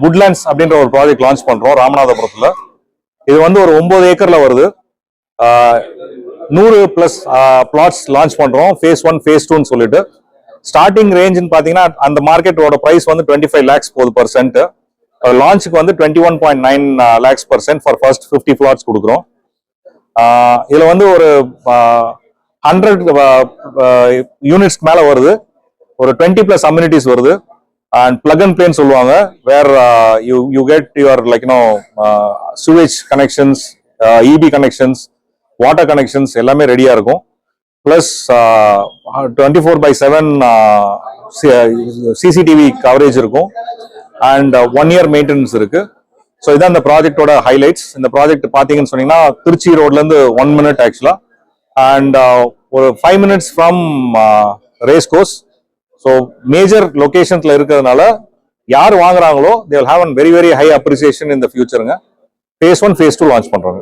woodlands அப்படின்ற ஒரு project launch பண்றோம் ராமநாதபுரத்துல. இது வந்து ஒரு 9 ஏக்கர்ல வருது. 100+ plots லான்ச் பண்றோம். phase 1 phase 2 ன்னு சொல்லிட்டு. ஸ்டார்டிங் ரேஞ்சுன்னு பாத்தீங்கன்னா அந்த மார்க்கெட்டோட பிரைஸ் வந்து 25 lakhs போகுது per cent. லான்ச்சுக்கு வந்து 21.9 lakhs per cent for first 50 plots கொடுக்குறோம். இதுல வந்து ஒரு 100 யூனிட்ஸ்க்கு மேல வருது. ஒரு 20+ அம்யூனிட்டிஸ் வருது. அண்ட் பிளக் அண்ட் பிளேன்னு சொல்லுவாங்க, where you get your sewage connections, EB connections, water connections எல்லாமே ரெடியா இருக்கும். பிளஸ் 24/7 சிசிடிவி கவரேஜ் இருக்கும். அண்ட் 1 year மெயின்டெனன்ஸ் இருக்கு. ஸோ இதான் இந்த ப்ராஜெக்டோட ஹைலைட்ஸ். இந்த ப்ராஜெக்ட் பார்த்தீங்கன்னு சொன்னீங்கன்னா திருச்சி ரோட்ல இருந்து 1 minute ஆக்சுவலா, அண்ட் ஒரு 5 minutes from race course. So major லொகேஷன்ஸ்ல இருக்கிறதுனால யார் வாங்குறாங்களோ they will have a very very high appreciation in the future. phase 1 phase 2 launch பண்றாங்க.